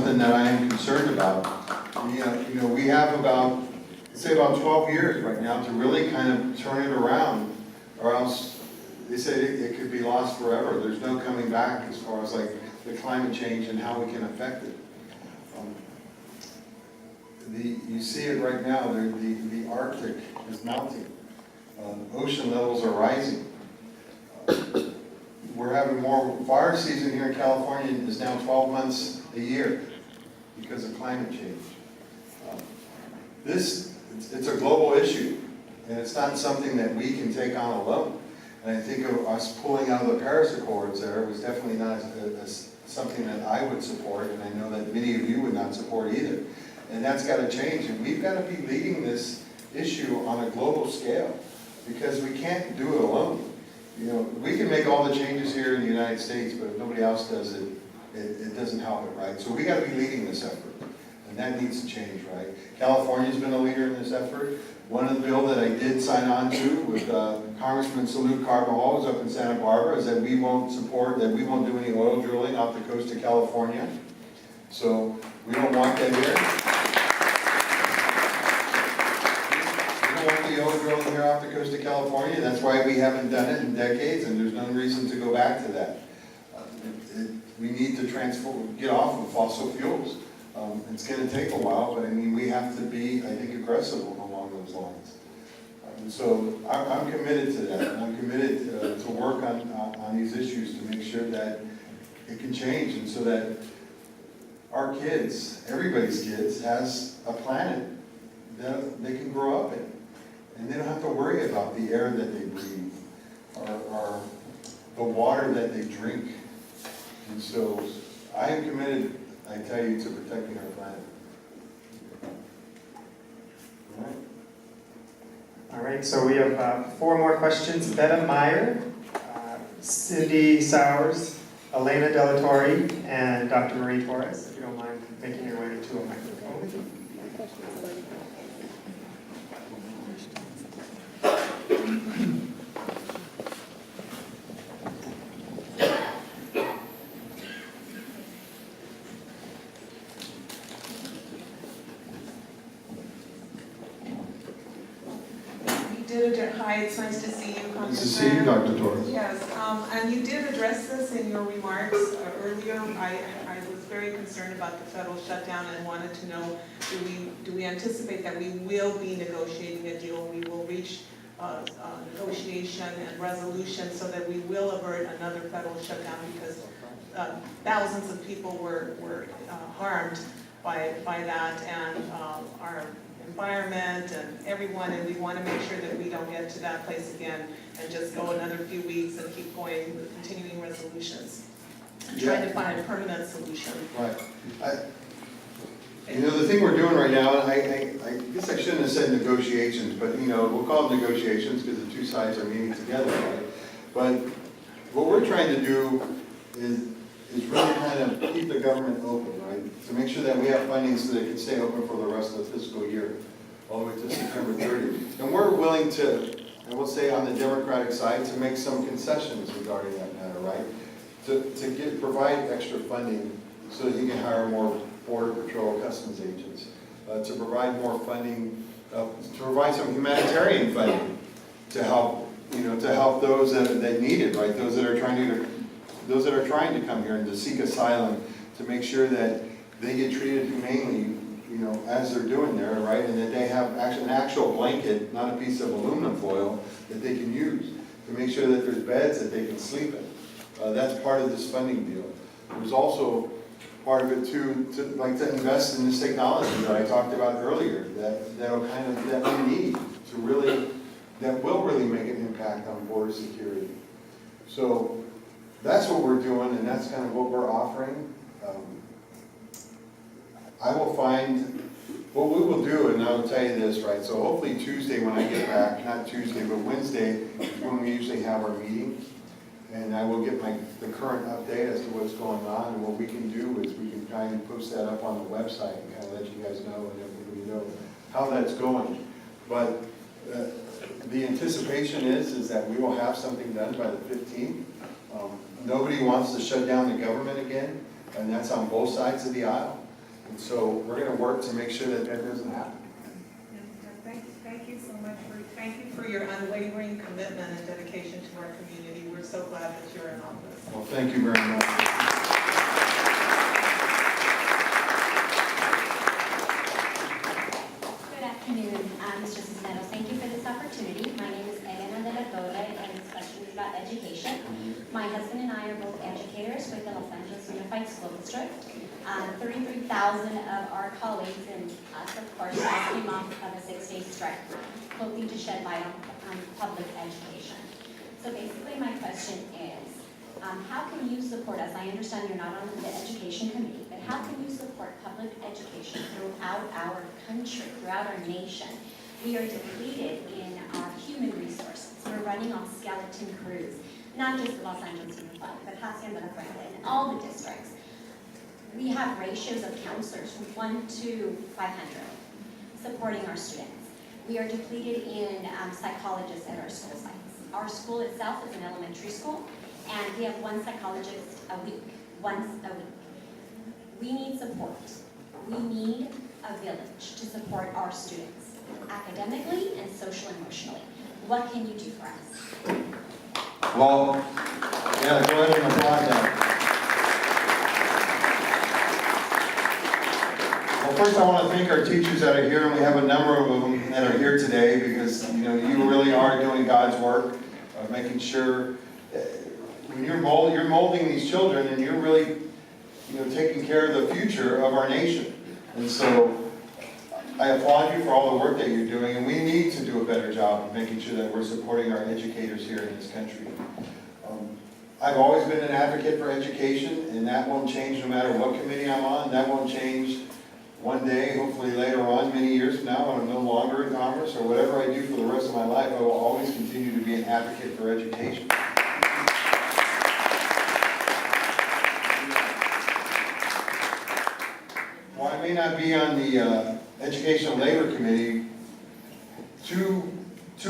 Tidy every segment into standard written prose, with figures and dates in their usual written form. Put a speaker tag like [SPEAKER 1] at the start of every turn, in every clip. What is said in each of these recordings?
[SPEAKER 1] something that I am concerned about. You know, we have about, say about 12 years right now to really kind of turn it around, or else they say it could be lost forever. There's no coming back as far as like the climate change and how we can affect it. You see it right now, the Arctic is melting. Ocean levels are rising. We're having more fire season here in California is now 12 months a year because of climate change. It's a global issue, and it's not something that we can take on alone. And I think of us pulling out of the Paris Accords there was definitely not something that I would support, and I know that many of you would not support either. And that's got to change, and we've got to be leading this issue on a global scale, because we can't do it alone. You know, we can make all the changes here in the United States, but if nobody else does it, it doesn't help it, right? So we got to be leading this effort, and that needs to change, right? California's been a leader in this effort. One of the bill that I did sign on to with Congressman Salute Carvajal, who's up in Santa Barbara, is that we won't do any oil drilling off the coast of California. So we don't want that here. We don't want the oil drilling here off the coast of California. That's why we haven't done it in decades, and there's no reason to go back to that. We need to get off of fossil fuels. It's going to take a while, but I mean, we have to be, I think, aggressive along those lines. And so I'm committed to that. I'm committed to work on these issues to make sure that it can change, and so that our kids, everybody's kids, has a planet that they can grow up in. And they don't have to worry about the air that they breathe or the water that they drink. And so I am committed, I tell you, to protecting our planet. All right.
[SPEAKER 2] All right, so we have 4 more questions. Betta Meyer, Cindy Sowers, Elena Delatorre, and Dr. Marie Torres, if you don't mind making your way to a microphone.
[SPEAKER 3] Hi, it's nice to see you, Congressman.
[SPEAKER 1] Nice to see you, Dr. Torres.
[SPEAKER 3] Yes, and you did address this in your remarks earlier. I was very concerned about the federal shutdown and wanted to know, do we anticipate that we will be negotiating a deal? We will reach negotiation and resolution so that we will avert another federal shutdown, because thousands of people were harmed by that, and our environment and everyone, and we want to make sure that we don't get to that place again and just go another few weeks and keep going with continuing resolutions and trying to find a permanent solution.
[SPEAKER 1] Right. You know, the thing we're doing right now, and I guess I shouldn't have said negotiations, but you know, we'll call it negotiations because the two sides are meeting together, right? But what we're trying to do is really kind of keep the government open, right? To make sure that we have funding so that it can stay open for the rest of the fiscal year, all the way to September 30th. And we're willing to, and we'll say on the Democratic side, to make some concessions regarding that matter, right? To provide extra funding so that you can hire more Border Patrol Customs agents, to provide more funding, to provide some humanitarian funding to help, you know, to help those that need it, right? Those that are trying to come here and to seek asylum, to make sure that they get treated humanely, you know, as they're doing there, right? And that they have an actual blanket, not a piece of aluminum foil, that they can use to make sure that there's beds that they can sleep in. That's part of this funding deal. There's also part of it too, to invest in this technology that I talked about earlier, that we need to really, that will really make an impact on border security. So that's what we're doing, and that's kind of what we're offering. I will find, what we will do, and I will tell you this, right, so hopefully Tuesday when I get back, not Tuesday, but Wednesday is when we usually have our meeting, and I will get the current update as to what's going on, and what we can do is we can kind of post that up on the website and kind of let you guys know and everybody know how that's going. But the anticipation is that we will have something done by the 15th. Nobody wants to shut down the government again, and that's on both sides of the aisle. And so we're going to work to make sure that that doesn't happen.
[SPEAKER 3] Thank you so much thank you for your unwavering commitment and dedication to our community. We're so glad that you're in office.
[SPEAKER 1] Well, thank you very much.
[SPEAKER 4] Good afternoon, Mr. Cisneros. Thank you for this opportunity. My name is Elena de la Torre, and this question is about education. My husband and I are both educators with the Los Angeles Unified School District. 33,000 of our colleagues and us, of course, just came off of a 6-day strike, hoping to shed light on public education. So basically, my question is, how can you support us? I understand you're not on the education committee, but how can you support public education throughout our country, throughout our nation? We are depleted in our human resources. We're running on skeleton crews, not just Los Angeles Unified, but Hacienda and all the districts. We have ratios of counselors from 1 to 500 supporting our students. We are depleted in psychologists at our school sites. Our school itself is an elementary school, and we have one psychologist a week, once a week. We need support. We need a village to support our students, academically and social emotionally. What can you do for us?
[SPEAKER 1] Well, yeah, go ahead and applaud that. Well, first I want to thank our teachers that are here, and we have a number of them that are here today because, you know, you really are doing God's work, making sure when you're molding these children, and you're really, you know, taking care of the future of our nation. And so I applaud you for all the work that you're doing, and we need to do a better job of making sure that we're supporting our educators here in this country. I've always been an advocate for education, and that won't change no matter what committee I'm on. That won't change one day, hopefully later on, many years from now, when I'm no longer in Congress, or whatever I do for the rest of my life, I will always continue to be an advocate for education. While I may not be on the Educational Labor Committee, two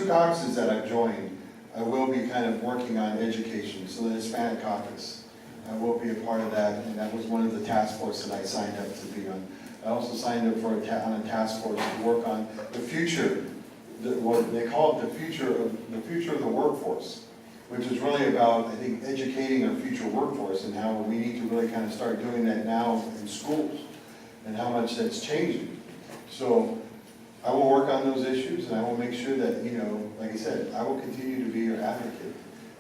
[SPEAKER 1] caucuses that I've joined, I will be kind of working on education. So the Hispanic caucus, I will be a part of that, and that was one of the task force that I signed up to be on. I also signed up for on a task force to work on the future, what they call it the future of the workforce, which is really about, I think, educating our future workforce and how we need to really kind of start doing that now in schools and how much that's changing. So I will work on those issues, and I will make sure that, you know, like I said, I will continue to be your advocate,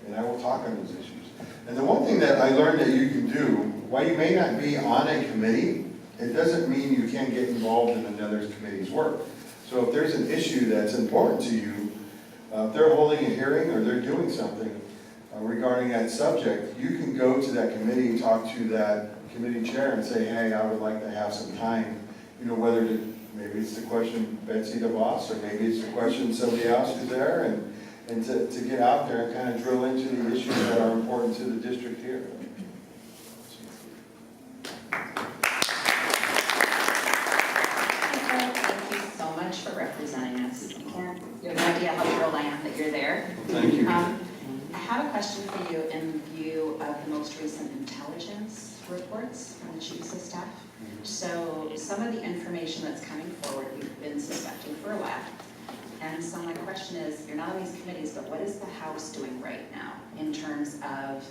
[SPEAKER 1] and I will talk on those issues. And the one thing that I learned that you can do, while you may not be on a committee, it doesn't mean you can't get involved in another committee's work. So if there's an issue that's important to you, if they're holding a hearing or they're doing something regarding that subject, you can go to that committee and talk to that committee chair and say, hey, I would like to have some time, you know, whether to, maybe it's the question Betsy the boss, or maybe it's the question somebody else who's there, and to get out there and kind of drill into the issues that are important to the district here.
[SPEAKER 5] For representing us. You have no idea how thrilled I am that you're there.
[SPEAKER 1] Thank you.
[SPEAKER 5] I have a question for you in view of the most recent intelligence reports from the chiefs of staff. So some of the information that's coming forward we've been suspecting for a while. And so my question is, you're not on these committees, but what is the House doing right now in terms of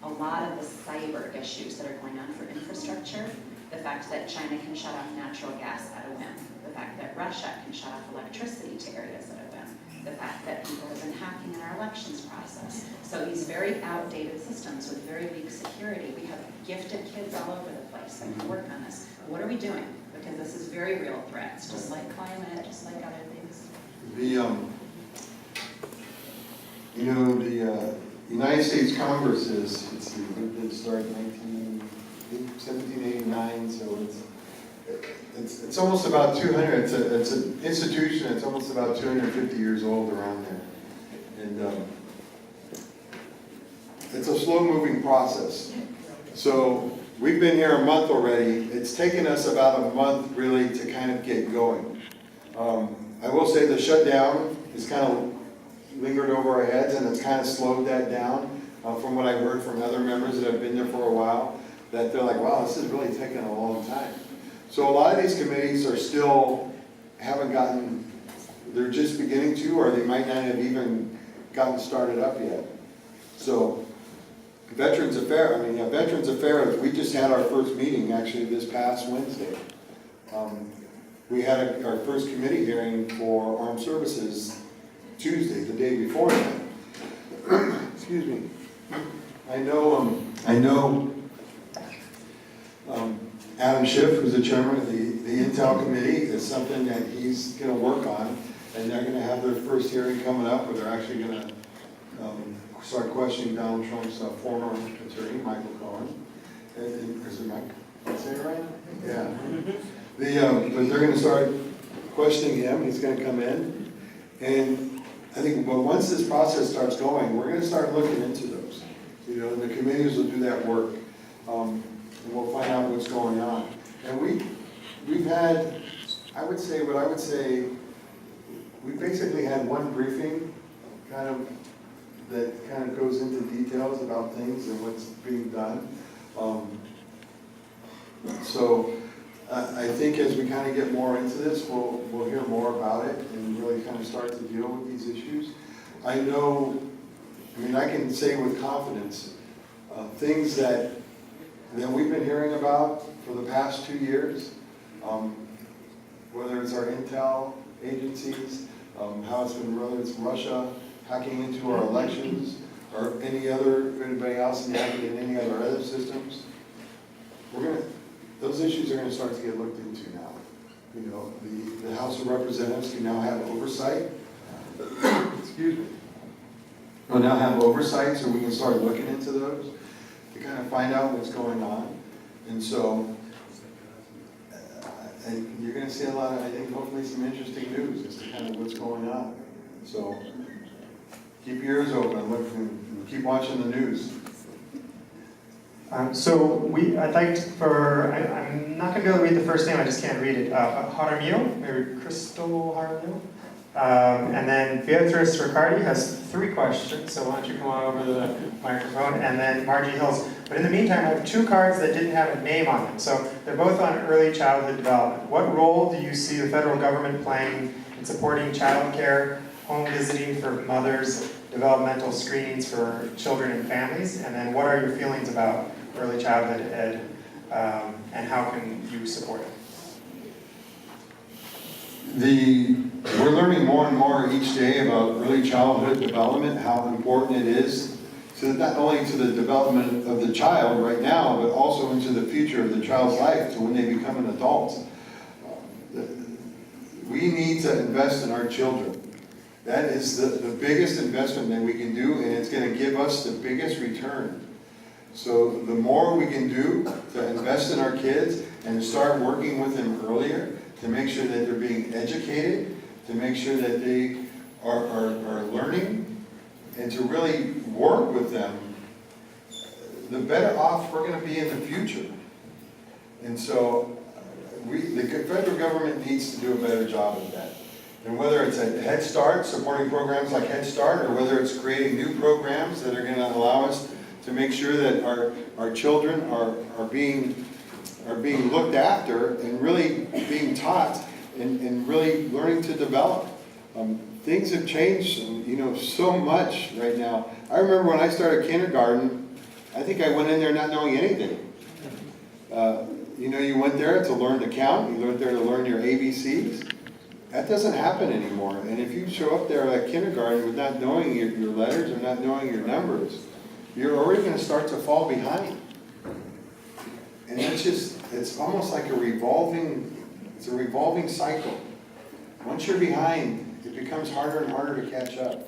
[SPEAKER 5] a lot of the cyber issues that are going on for infrastructure? The fact that China can shut off natural gas at a whim. The fact that Russia can shut off electricity to areas at a whim. The fact that people have been hacking in our elections process. So these very outdated systems with very weak security. We have gifted kids all over the place that can work on this. What are we doing? Because this is very real threats, just like climate, just like other things.
[SPEAKER 1] The United States Congress it started in 1789, so it's almost about 200. It's an institution that's almost about 250 years old around there, and it's a slow-moving process. So we've been here a month already. It's taken us about a month really to kind of get going. I will say the shutdown is kind of lingered over our heads, and it's kind of slowed that down from what I've heard from other members that have been there for a while, that they're like, wow, this is really taking a long time. So a lot of these committees are still, haven't gotten, they're just beginning to, or they might not have even gotten started up yet. So Veterans Affairs, we just had our first meeting actually this past Wednesday. We had our first committee hearing for Armed Services Tuesday, the day before that. Excuse me. I know Adam Schiff, who's the chairman of the Intel Committee, is something that he's going to work on, and they're going to have their first hearing coming up where they're actually going to start questioning Donald Trump's former attorney, Michael Cohen. Is it Mike? Did I say it right? Yeah. But they're going to start questioning him. He's going to come in. And I think once this process starts going, we're going to start looking into those. You know, the committees will do that work. And we'll find out what's going on. And we've had, I would say, we basically had one briefing that kind of goes into details about things and what's being done. So I think as we kind of get more into this, we'll hear more about it and really kind of start to deal with these issues. I can say with confidence, things that we've been hearing about for the past 2 years, whether it's our intel agencies, whether it's Russia hacking into our elections, or anybody else hacking in any other systems, those issues are going to start to get looked into now. You know, the House of Representatives can now have oversight. Excuse me. Will now have oversight, so we can start looking into those to kind of find out what's going on. And so you're going to see a lot of, I think, hopefully some interesting news as to kind of what's going on. So keep your ears open and look and keep watching the news.
[SPEAKER 2] I'm not going to be able to read the first name, I just can't read it. Jaramillo, maybe Crystal Jaramillo. And then Beatrice Riccardi has 3 questions, so why don't you come on over to the microphone, and then Margie Hills. But in the meantime, I have 2 cards that didn't have a name on them, so they're both on early childhood development. What role do you see the federal government playing in supporting child care, home visiting for mothers, developmental screenings for children and families? And then what are your feelings about early childhood ed, and how can you support it?
[SPEAKER 1] We're learning more and more each day about early childhood development, how important it is, so that not only to the development of the child right now, but also into the future of the child's life, to when they become an adult. We need to invest in our children. That is the biggest investment that we can do, and it's going to give us the biggest return. So the more we can do to invest in our kids and start working with them earlier, to make sure that they're being educated, to make sure that they are learning, and to really work with them, the better off we're going to be in the future. And so the federal government needs to do a better job of that. And whether it's a Head Start, supporting programs like Head Start, or whether it's creating new programs that are going to allow us to make sure that our children are being looked after and really being taught and really learning to develop. Things have changed, so much right now. I remember when I started kindergarten, I think I went in there not knowing anything. You went there to learn to count, you went there to learn your ABCs. That doesn't happen anymore. And if you show up there at kindergarten with not knowing your letters or not knowing your numbers, you're already going to start to fall behind. And it's almost like a revolving cycle. Once you're behind, it becomes harder and harder to catch up.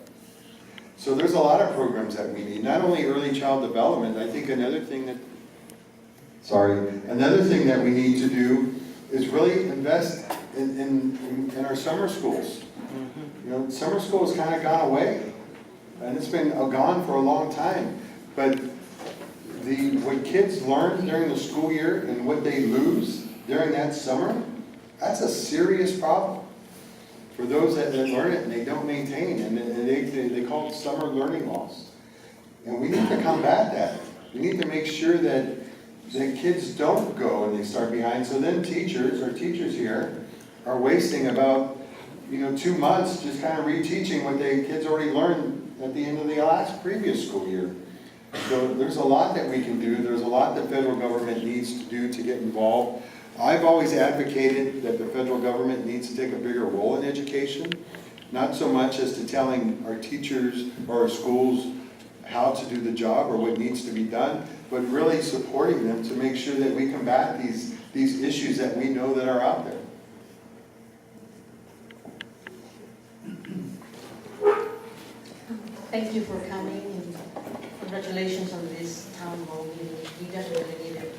[SPEAKER 1] So there's a lot of programs that we need, not only early child development. I think another thing that we need to do is really invest in our summer schools. Summer school has kind of gone away, and it's been gone for a long time. But what kids learn during the school year and what they lose during that summer, that's a serious problem for those that learn it and they don't maintain, and they call it summer learning loss. And we need to combat that. We need to make sure that that kids don't go and they start behind. So then teachers here are wasting about, 2 months just kind of reteaching what kids already learned at the end of the previous school year. So there's a lot that we can do. There's a lot the federal government needs to do to get involved. I've always advocated that the federal government needs to take a bigger role in education, not so much as to telling our teachers or our schools how to do the job or what needs to be done, but really supporting them to make sure that we combat these issues that we know that are out there.
[SPEAKER 6] Thank you for coming, and congratulations on this town hall meeting. We definitely need it.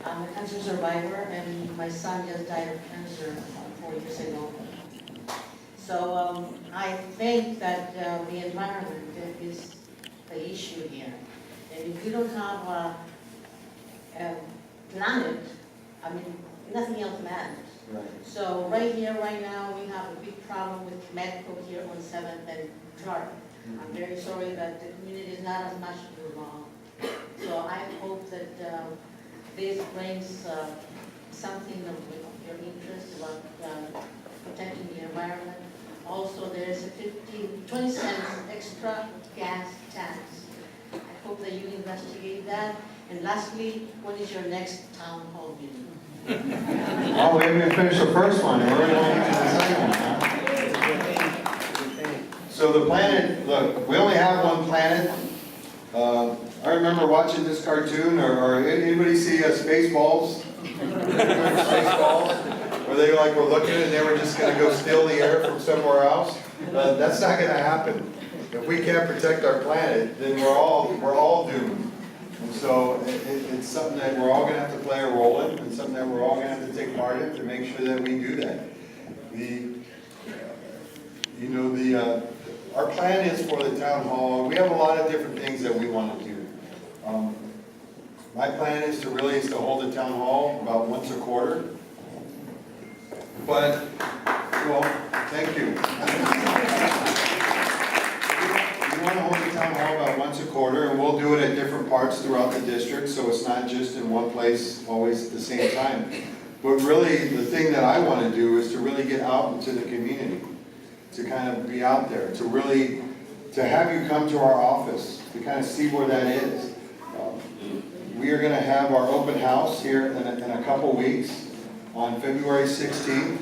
[SPEAKER 6] I'm a cancer survivor, and my son just died of cancer about 4 years ago. So I think that the environment is the issue here. And if you don't have a planet, nothing else matters.
[SPEAKER 1] Right.
[SPEAKER 6] So right here, right now, we have a big problem with medical here on 7th and Clark. I'm very sorry that the community is not as much to do wrong. So I hope that this brings something of your interest about protecting the environment. Also, there is a 20 cents extra gas tax. I hope that you investigate that. And lastly, when is your next town hall meeting?
[SPEAKER 1] Oh, we haven't even finished the first one. We're already on to the second one. Huh? So the planet, look, we only have one planet. I remember watching this cartoon, or anybody see Spaceballs? Spaceballs? Where they were looking and they were just going to go steal the air from somewhere else? That's not going to happen. If we can't protect our planet, then we're all doomed. And so it's something that we're all going to have to play a role in, and something that we're all going to have to take part in to make sure that we do that. Our plan is for the town hall. We have a lot of different things that we want to do. My plan is to hold the town hall about once a quarter. But, well, thank you. We want to hold the town hall about once a quarter, and we'll do it at different parts throughout the district, so it's not just in one place always at the same time. But really, the thing that I want to do is to really get out into the community, to kind of be out there, to have you come to our office, to kind of see where that is. We are going to have our open house here in a couple weeks on February 16th.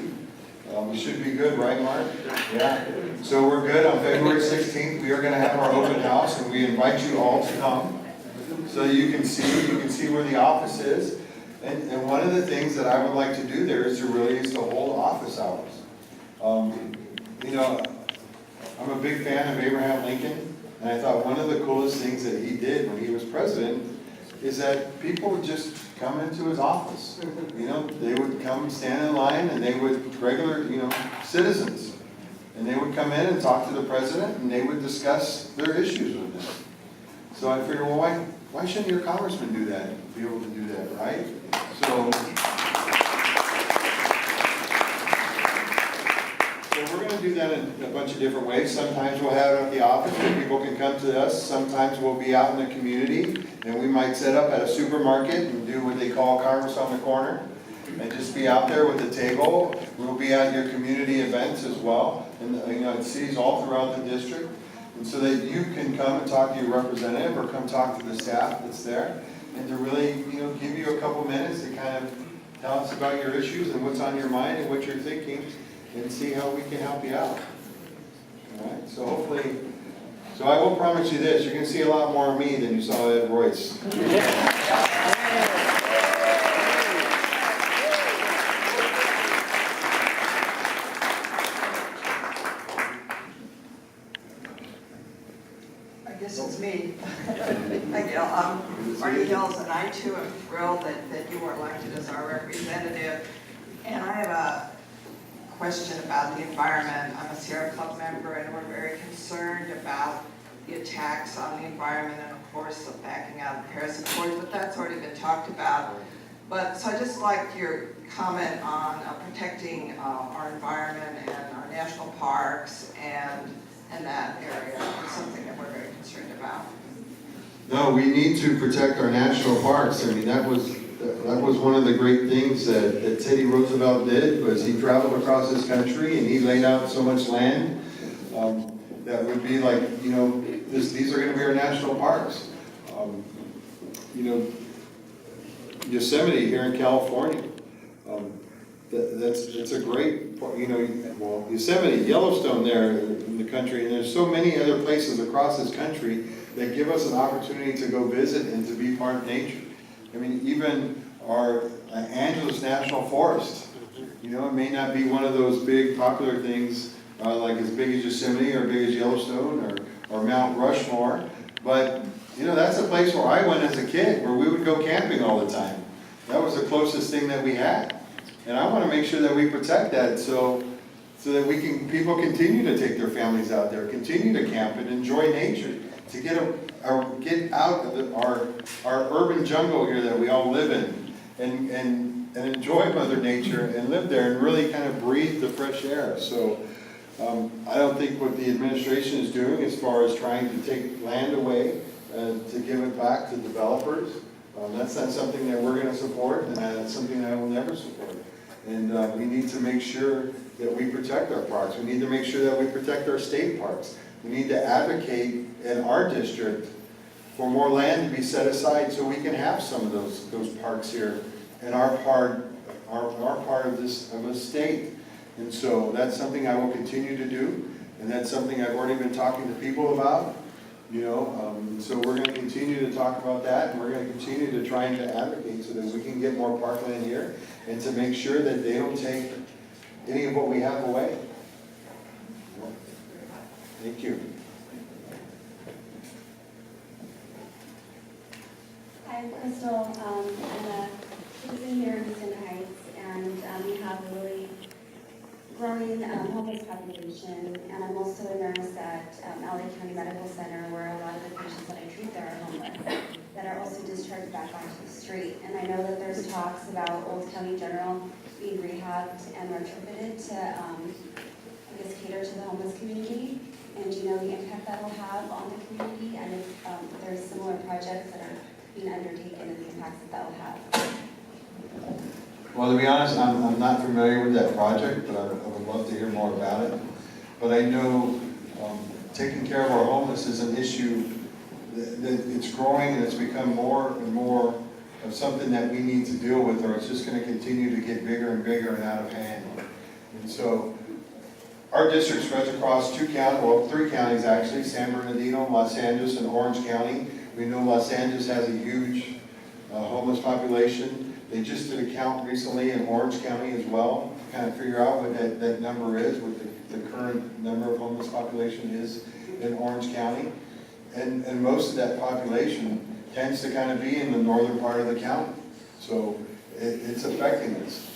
[SPEAKER 1] We should be good, right, Mark? Yeah. So we're good on February 16th. We are going to have our open house, and we invite you all to come so you can see where the office is. And one of the things that I would like to do there is to hold office hours. I'm a big fan of Abraham Lincoln, and I thought one of the coolest things that he did when he was president is that people would just come into his office. They would come stand in line, and they would, regular, citizens, and they would come in and talk to the president, and they would discuss their issues with him. So I figured, well, why shouldn't your congressman do that, be able to do that, right? So we're going to do that in a bunch of different ways. Sometimes we'll have it at the office where people can come to us. Sometimes we'll be out in the community, and we might set up at a supermarket and do what they call Congress on the corner, and just be out there with a table. We'll be at your community events as well, and in cities all throughout the district, and so that you can come and talk to your representative or come talk to the staff that's there, and to really give you a couple minutes to kind of tell us about your issues and what's on your mind and what you're thinking, and see how we can help you out. All right, so hopefully, I will promise you this, you're going to see a lot more of me than you saw Ed Royce.
[SPEAKER 7] I guess it's me. Marty Hills, and I too am thrilled that you were elected as our representative. And I have a question about the environment. I'm a Sierra Club member, and we're very concerned about the attacks on the environment, and of course the backing out of the Paris Accords, but that's already been talked about. So I just like your comment on protecting our environment and our national parks and that area. It's something that we're very concerned about.
[SPEAKER 1] No, we need to protect our national parks. I mean, that was that was one of the great things that Teddy Roosevelt did, was he traveled across this country and he laid out so much land that would be like, you know, these are going to be our national parks. You know, Yosemite here in California, it's a great, you know, well, Yosemite, Yellowstone there in the country, and there's so many other places across this country that give us an opportunity to go visit and to be part of nature. I mean, even our Angeles National Forest, you know, it may not be one of those big popular things like as big as Yosemite or big as Yellowstone or Mount Rushmore, but you know, that's a place where I went as a kid, where we would go camping all the time. That was the closest thing that we had. And I want to make sure that we protect that so that people continue to take their families out there, continue to camp and enjoy nature, to get out of our urban jungle here that we all live in and enjoy Mother Nature and live there and really kind of breathe the fresh air. So I don't think what the administration is doing as far as trying to take land away to give it back to developers, that's not something that we're going to support, and that's something that I will never support. And we need to make sure that we protect our parks. We need to make sure that we protect our state parks. We need to advocate in our district for more land to be set aside so we can have some of those parks here in our part of this state. And so that's something I will continue to do, and that's something I've already been talking to people about. You know, so we're going to continue to talk about that, and we're going to continue to try and to advocate so that we can get more parkland here, and to make sure that they don't take any of what we have away. Thank you.
[SPEAKER 4] I'm Crystal. I'm a citizen here in Houston Heights, and we have a really growing homeless population, and I'm also a nurse at LA County Medical Center, where a lot of the patients that I treat there are homeless, that are also discharged back onto the street. And I know that there's talks about Old County General being rehabbed and retrofitted to, I guess, cater to the homeless community. And do you know the impact that will have on the community, and if there's similar projects that are being undertaken and the impacts that will have?
[SPEAKER 1] Well, to be honest, I'm not familiar with that project, but I would love to hear more about it. But I know taking care of our homeless is an issue that it's growing, and it's become more and more of something that we need to deal with, or it's just going to continue to get bigger and bigger and out of hand. And so our district spreads across three counties actually, San Bernardino, Los Angeles, and Orange County. We know Los Angeles has a huge homeless population. They just did a count recently in Orange County as well, to kind of figure out what that number is, what the current number of homeless population is in Orange County. And most of that population tends to kind of be in the northern part of the county. So it's affecting us.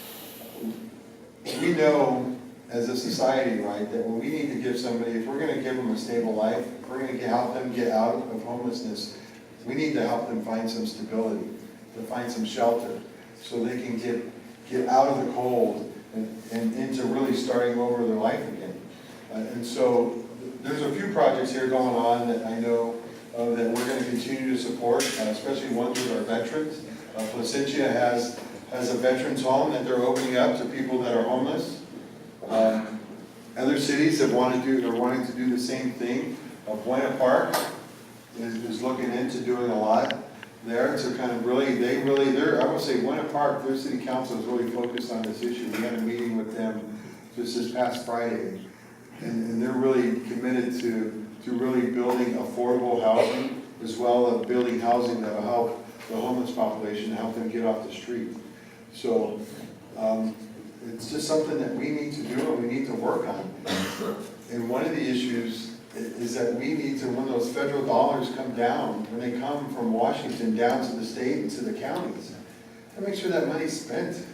[SPEAKER 1] We know as a society, right, that when we need to give somebody, if we're going to give them a stable life, if we're going to help them get out of homelessness, we need to help them find some stability, to find some shelter, so they can get out of the cold and into really starting over their life again. And so there's a few projects here going on that I know that we're going to continue to support, especially ones with our veterans. Placentia has a veterans home that they're opening up to people that are homeless. Other cities are wanting to do the same thing. Buena Park is looking into doing a lot there to kind of I would say Buena Park, their city council is really focused on this issue. We had a meeting with them just this past Friday, and they're really committed to really building affordable housing, as well as building housing that will help the homeless population, help them get off the street. So it's just something that we need to do and we need to work on. And one of the issues is that we need to, when those federal dollars come down, when they come from Washington down to the state and to the counties, to make sure that money's spent